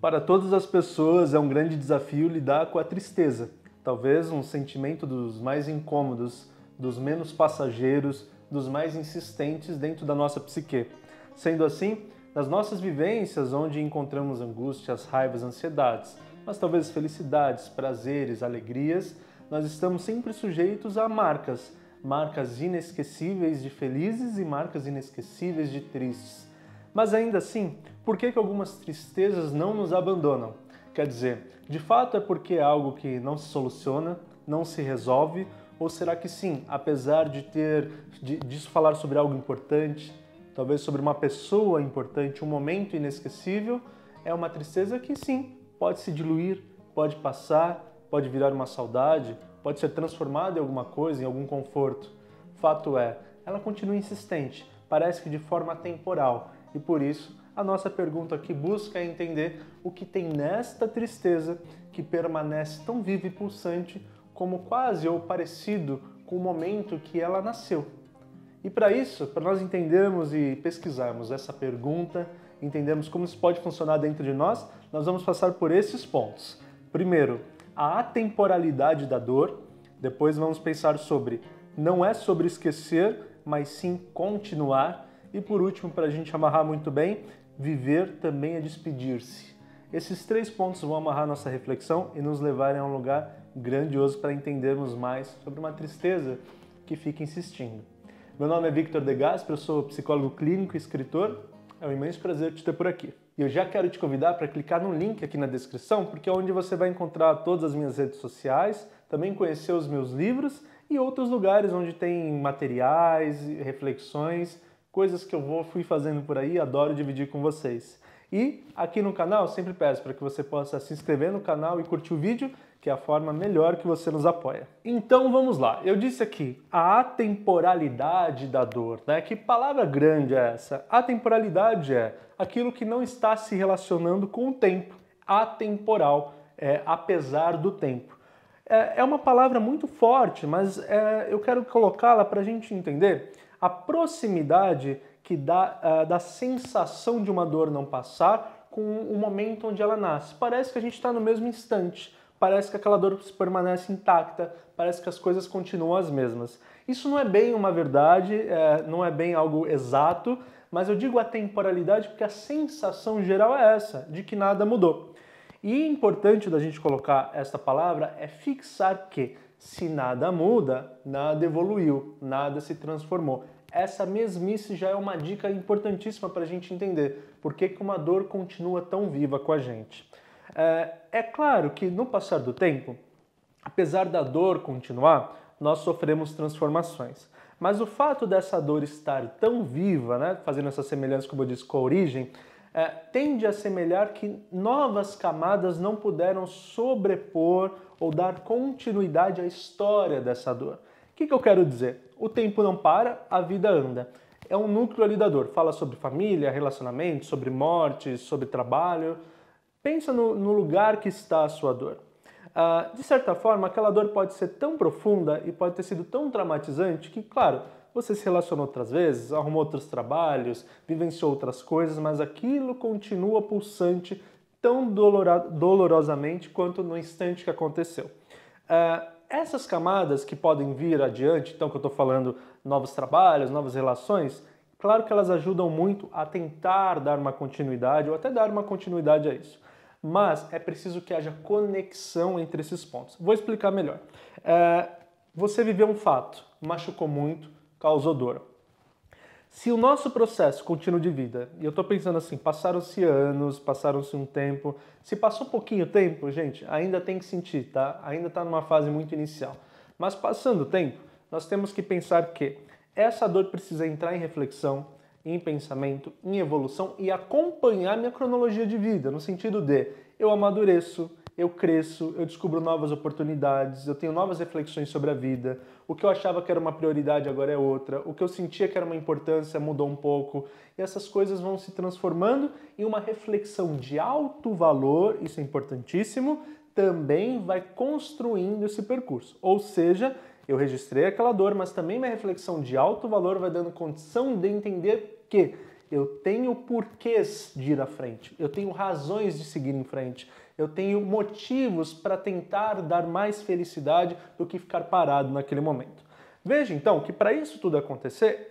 Para todas as pessoas é um grande desafio lidar com a tristeza. Talvez um sentimento dos mais incômodos, dos menos passageiros, dos mais insistentes dentro da nossa psique. Sendo assim, nas nossas vivências, onde encontramos angústias, raivas, ansiedades, mas talvez felicidades, prazeres, alegrias, nós estamos sempre sujeitos a marcas inesquecíveis de felizes e marcas inesquecíveis de tristes. Mas ainda assim, por que algumas tristezas não nos abandonam? Quer dizer, de fato é porque é algo que não se soluciona, não se resolve, ou será que sim, apesar disso falar sobre algo importante, talvez sobre uma pessoa importante, um momento inesquecível, é uma tristeza que sim, pode se diluir, pode passar, pode virar uma saudade, pode ser transformada em alguma coisa, em algum conforto. Fato é, ela continua insistente, parece que de forma temporal, e por isso a nossa pergunta aqui busca entender o que tem nesta tristeza que permanece tão viva e pulsante como quase ou parecido com o momento que ela nasceu. E para isso, para nós entendermos e pesquisarmos essa pergunta, entendermos como isso pode funcionar dentro de nós vamos passar por esses pontos. Primeiro, a atemporalidade da dor. Depois vamos pensar sobre, não é sobre esquecer, mas sim continuar. E por último, para a gente amarrar muito bem, viver também é despedir-se. Esses 3 pontos vão amarrar nossa reflexão e nos levarem a um lugar grandioso para entendermos mais sobre uma tristeza que fica insistindo. Meu nome é Victor De Gasperi, eu sou psicólogo clínico e escritor. É um imenso prazer te ter por aqui. E eu já quero te convidar para clicar no link aqui na descrição, porque é onde você vai encontrar todas as minhas redes sociais, também conhecer os meus livros e outros lugares onde tem materiais, reflexões, coisas que eu fui fazendo por aí, adoro dividir com vocês. E aqui no canal, sempre peço para que você possa se inscrever no canal e curtir o vídeo, que é a forma melhor que você nos apoia. Então vamos lá, eu disse aqui, a atemporalidade da dor, né? Que palavra grande é essa? Atemporalidade é aquilo que não está se relacionando com o tempo. Atemporal, apesar do tempo. É uma palavra muito forte, mas eu quero colocá-la para a gente entender a proximidade que dá da sensação de uma dor não passar com o momento onde ela nasce. Parece que a gente está no mesmo instante, parece que aquela dor permanece intacta, parece que as coisas continuam as mesmas. Isso não é bem uma verdade, não é bem algo exato, mas eu digo a temporalidade porque a sensação geral é essa, de que nada mudou. E importante da gente colocar esta palavra é fixar que se nada muda, nada evoluiu, nada se transformou. Essa mesmice já é uma dica importantíssima para a gente entender por que uma dor continua tão viva com a gente. É claro que no passar do tempo, apesar da dor continuar, nós sofremos transformações. Mas o fato dessa dor estar tão viva, né, fazendo essa semelhança, como eu disse, com a origem, tende a semelhar que novas camadas não puderam sobrepor ou dar continuidade à história dessa dor. O que eu quero dizer? O tempo não para, a vida anda. É um núcleo ali da dor. Fala sobre família, relacionamento, sobre morte, sobre trabalho. Pensa no lugar que está a sua dor. De certa forma, aquela dor pode ser tão profunda e pode ter sido tão traumatizante que, claro, você se relacionou outras vezes, arrumou outros trabalhos, vivenciou outras coisas, mas aquilo continua pulsante tão dolorosamente quanto no instante que aconteceu. Essas camadas que podem vir adiante, então que eu estou falando novos trabalhos, novas relações, claro que elas ajudam muito a tentar dar uma continuidade ou até dar uma continuidade a isso. Mas é preciso que haja conexão entre esses pontos. Vou explicar melhor. Você viveu um fato, machucou muito, causou dor. Se o nosso processo contínuo de vida, e eu estou pensando assim, passaram-se anos, passaram-se um tempo, se passou pouquinho tempo, gente, ainda tem que sentir, tá? Ainda está numa fase muito inicial. Mas passando o tempo, nós temos que pensar que essa dor precisa entrar em reflexão, em pensamento, em evolução e acompanhar minha cronologia de vida, no sentido de eu amadureço, eu cresço, eu descubro novas oportunidades, eu tenho novas reflexões sobre a vida, o que eu achava que era uma prioridade agora é outra, o que eu sentia que era uma importância mudou um pouco, e essas coisas vão se transformando em uma reflexão de alto valor, isso é importantíssimo, também vai construindo esse percurso. Ou seja, eu registrei aquela dor, mas também minha reflexão de alto valor vai dando condição de entender que eu tenho porquês de ir à frente, eu tenho razões de seguir em frente, eu tenho motivos para tentar dar mais felicidade do que ficar parado naquele momento. Veja então que para isso tudo acontecer,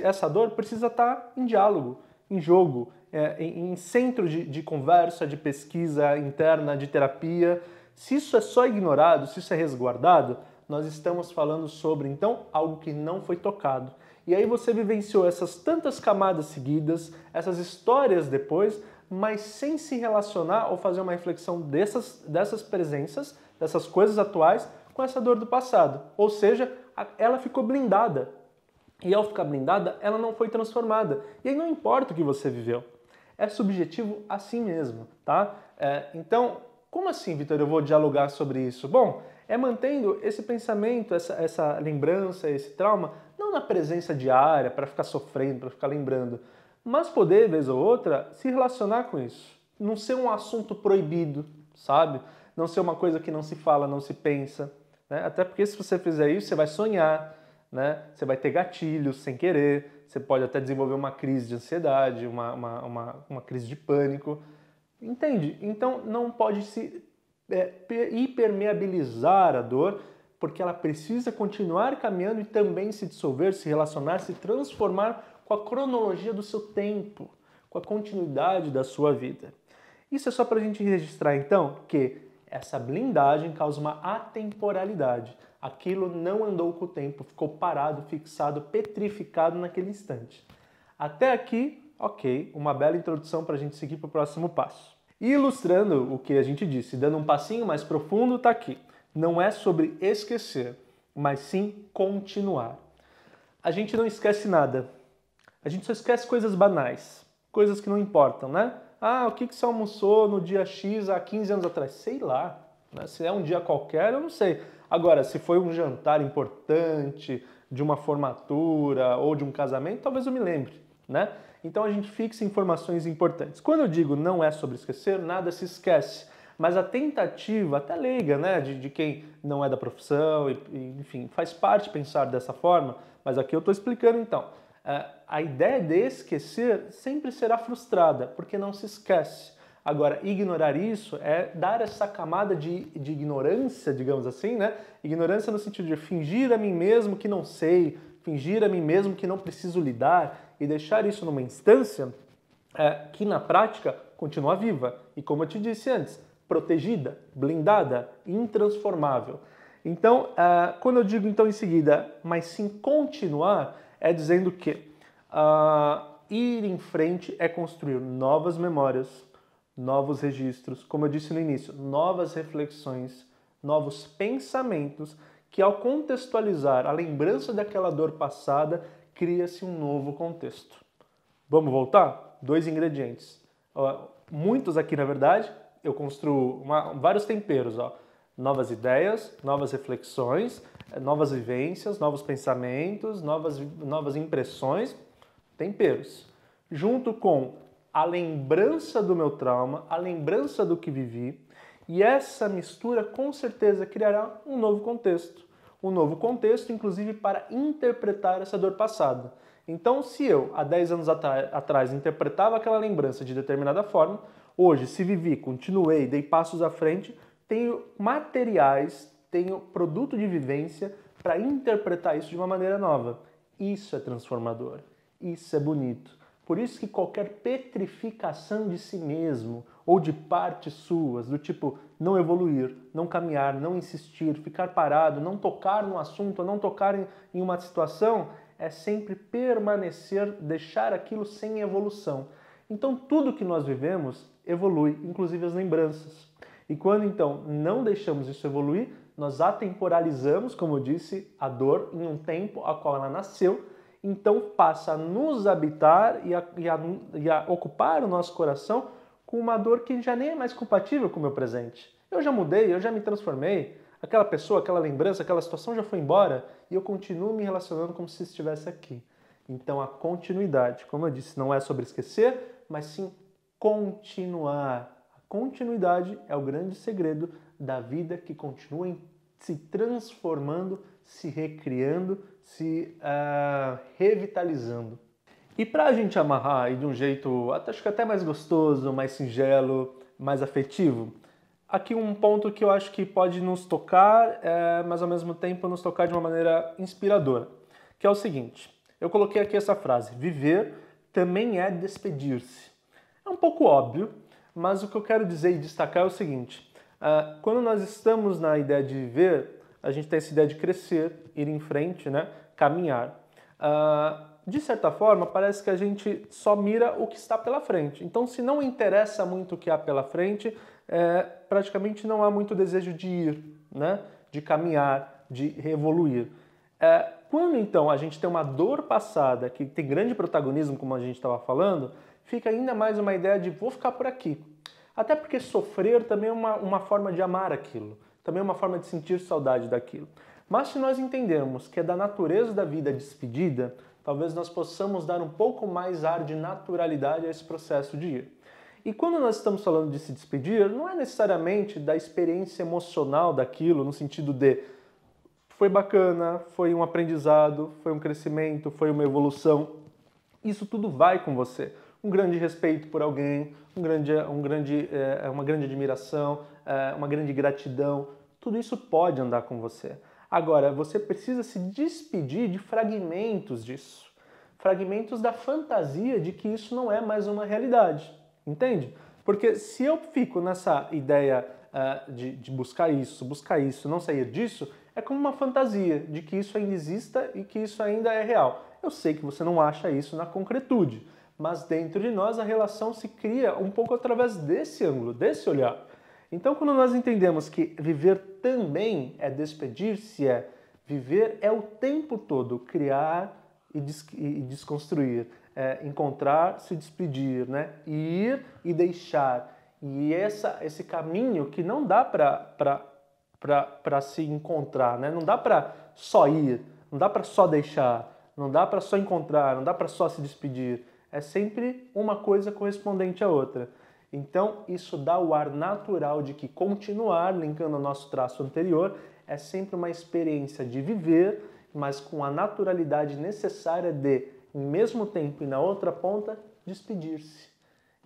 essa dor precisa estar em diálogo, em jogo, em centro de conversa, de pesquisa interna, de terapia. Se isso é só ignorado, se isso é resguardado, nós estamos falando sobre, então, algo que não foi tocado. E aí você vivenciou essas tantas camadas seguidas, essas histórias depois, mas sem se relacionar ou fazer uma reflexão dessas presenças, dessas coisas atuais, com essa dor do passado. Ou seja, ela ficou blindada. E ao ficar blindada, ela não foi transformada. E aí não importa o que você viveu. É subjetivo assim mesmo, tá? Então, como assim, Vitor, eu vou dialogar sobre isso? Bom, é mantendo esse pensamento, essa lembrança, esse trauma, não na presença diária, para ficar sofrendo, para ficar lembrando, mas poder, vez ou outra, se relacionar com isso. Não ser um assunto proibido, sabe? Não ser uma coisa que não se fala, não se pensa. Né? Até porque se você fizer isso, você vai sonhar, né? Você vai ter gatilhos sem querer, você pode até desenvolver uma crise de ansiedade, uma crise de pânico. Entende? Então não pode se hipermeabilizar a dor, porque ela precisa continuar caminhando e também se dissolver, se relacionar, se transformar com a cronologia do seu tempo, com a continuidade da sua vida. Isso é só para a gente registrar então que essa blindagem causa uma atemporalidade. Aquilo não andou com o tempo, ficou parado, fixado, petrificado naquele instante. Até aqui, ok, uma bela introdução para a gente seguir para o próximo passo. E ilustrando o que a gente disse, dando um passinho mais profundo, está aqui. Não é sobre esquecer, mas sim continuar. A gente não esquece nada. A gente só esquece coisas banais, coisas que não importam, né? Ah, o que você almoçou no dia X há 15 anos atrás? Sei lá. Né? Se é um dia qualquer, eu não sei. Agora, se foi um jantar importante, de uma formatura ou de um casamento, talvez eu me lembre, né? Então a gente fixa informações importantes. Quando eu digo não é sobre esquecer, nada se esquece. Mas a tentativa, até leiga, né, de quem não é da profissão, enfim, faz parte pensar dessa forma, mas aqui eu estou explicando então. A ideia de esquecer sempre será frustrada, porque não se esquece. Agora, ignorar isso é dar essa camada de ignorância, digamos assim, né? Ignorância no sentido de fingir a mim mesmo que não sei, fingir a mim mesmo que não preciso lidar e deixar isso numa instância que na prática continua viva. E como eu te disse antes, protegida, blindada, intransformável. Então, quando eu digo então em seguida, mas sim continuar, é dizendo que ir em frente é construir novas memórias, novos registros, como eu disse no início, novas reflexões, novos pensamentos, que ao contextualizar a lembrança daquela dor passada, cria-se um novo contexto. Vamos voltar? 2 ingredientes. Muitos aqui, na verdade, eu construo vários temperos. Novas ideias, novas reflexões, novas vivências, novos pensamentos, novas impressões, temperos. Junto com a lembrança do meu trauma, a lembrança do que vivi, e essa mistura com certeza criará um novo contexto. Um novo contexto, inclusive, para interpretar essa dor passada. Então, se eu, há 10 anos atrás, interpretava aquela lembrança de determinada forma, hoje, se vivi, continuei, dei passos à frente, tenho materiais, tenho produto de vivência para interpretar isso de uma maneira nova. Isso é transformador. Isso é bonito. Por isso que qualquer petrificação de si mesmo ou de partes suas, do tipo não evoluir, não caminhar, não insistir, ficar parado, não tocar no assunto, não tocar em uma situação, é sempre permanecer, deixar aquilo sem evolução. Então tudo que nós vivemos evolui, inclusive as lembranças. E quando então não deixamos isso evoluir, nós atemporalizamos, como eu disse, a dor em um tempo a qual ela nasceu, então passa a nos habitar e a ocupar o nosso coração com uma dor que já nem é mais compatível com o meu presente. Eu já mudei, eu já me transformei, aquela pessoa, aquela lembrança, aquela situação já foi embora e eu continuo me relacionando como se estivesse aqui. Então a continuidade, como eu disse, não é sobre esquecer, mas sim continuar. A continuidade é o grande segredo da vida que continua se transformando, se recriando, se revitalizando. E para a gente amarrar aí de um jeito, acho que até mais gostoso, mais singelo, mais afetivo, aqui um ponto que eu acho que pode nos tocar, mas ao mesmo tempo nos tocar de uma maneira inspiradora, que é o seguinte. Eu coloquei aqui essa frase: viver também é despedir-se. É um pouco óbvio, mas o que eu quero dizer e destacar é o seguinte. Quando nós estamos na ideia de viver, a gente tem essa ideia de crescer, ir em frente, né? Caminhar. De certa forma, parece que a gente só mira o que está pela frente. Então, se não interessa muito o que há pela frente, praticamente não há muito desejo de ir, né? De caminhar, de evoluir. Quando, então, a gente tem uma dor passada, que tem grande protagonismo, como a gente estava falando, fica ainda mais uma ideia de vou ficar por aqui. Até porque sofrer também é uma forma de amar aquilo, também é uma forma de sentir saudade daquilo. Mas se nós entendermos que é da natureza da vida a despedida, talvez nós possamos dar um pouco mais ar de naturalidade a esse processo de ir. E quando nós estamos falando de se despedir, não é necessariamente da experiência emocional daquilo, no sentido de foi bacana, foi um aprendizado, foi um crescimento, foi uma evolução. Isso tudo vai com você. Um grande respeito por alguém, uma grande admiração, uma grande gratidão, tudo isso pode andar com você. Agora, você precisa se despedir de fragmentos disso. Fragmentos da fantasia de que isso não é mais uma realidade. Entende? Porque se eu fico nessa ideia de buscar isso, não sair disso, é como uma fantasia de que isso ainda exista e que isso ainda é real. Eu sei que você não acha isso na concretude, mas dentro de nós a relação se cria um pouco através desse ângulo, desse olhar. Então, quando nós entendemos que viver também é despedir-se, viver é o tempo todo criar e desconstruir, encontrar, se despedir, né? Ir e deixar. E esse caminho que não dá para se encontrar, né? Não dá para só ir, não dá para só deixar, não dá para só encontrar, não dá para só se despedir. É sempre uma coisa correspondente à outra. Então, isso dá o ar natural de que continuar, linkando ao nosso traço anterior, é sempre uma experiência de viver, mas com a naturalidade necessária de, em mesmo tempo e na outra ponta, despedir-se.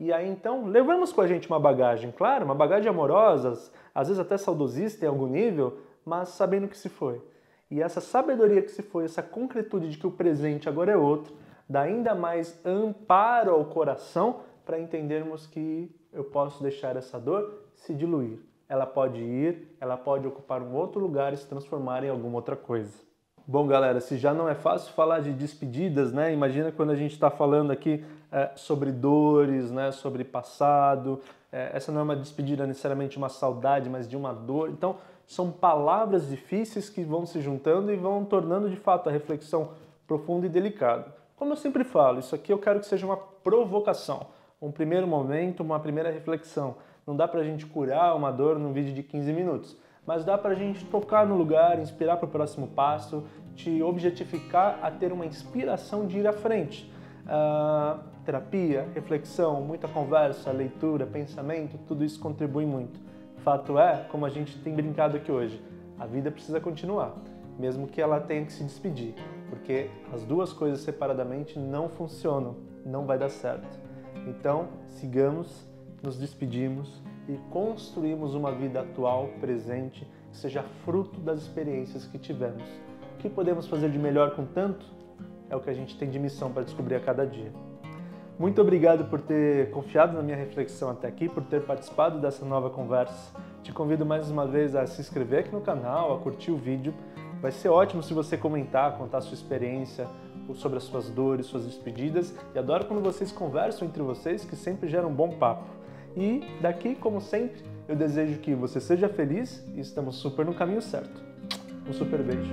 E aí, então, levamos com a gente uma bagagem, claro, uma bagagem amorosa, às vezes até saudosista em algum nível, mas sabendo que se foi. E essa sabedoria que se foi, essa concretude de que o presente agora é outro, dá ainda mais amparo ao coração para entendermos que eu posso deixar essa dor se diluir. Ela pode ir, ela pode ocupar um outro lugar e se transformar em alguma outra coisa. Bom, galera, se já não é fácil falar de despedidas, né? Imagina quando a gente está falando aqui sobre dores, né? Sobre passado. Essa não é uma despedida necessariamente de uma saudade, mas de uma dor. Então, são palavras difíceis que vão se juntando e vão tornando, de fato, a reflexão profunda e delicada. Como eu sempre falo, isso aqui eu quero que seja uma provocação, um primeiro momento, uma primeira reflexão. Não dá pra gente curar uma dor num vídeo de 15 minutos, mas dá pra gente tocar no lugar, inspirar para o próximo passo, te objetificar a ter uma inspiração de ir à frente. Terapia, reflexão, muita conversa, leitura, pensamento, tudo isso contribui muito. Fato é, como a gente tem brincado aqui hoje, a vida precisa continuar, mesmo que ela tenha que se despedir, porque as duas coisas separadamente não funcionam, não vai dar certo. Então, sigamos, nos despedimos e construímos uma vida atual, presente, que seja fruto das experiências que tivemos. O que podemos fazer de melhor com tanto? É o que a gente tem de missão para descobrir a cada dia. Muito obrigado por ter confiado na minha reflexão até aqui, por ter participado dessa nova conversa. Te convido mais uma vez a se inscrever aqui no canal, a curtir o vídeo. Vai ser ótimo se você comentar, contar a sua experiência sobre as suas dores, suas despedidas. E adoro quando vocês conversam entre vocês, que sempre gera um bom papo. E daqui, como sempre, eu desejo que você seja feliz e estamos super no caminho certo. Um super beijo.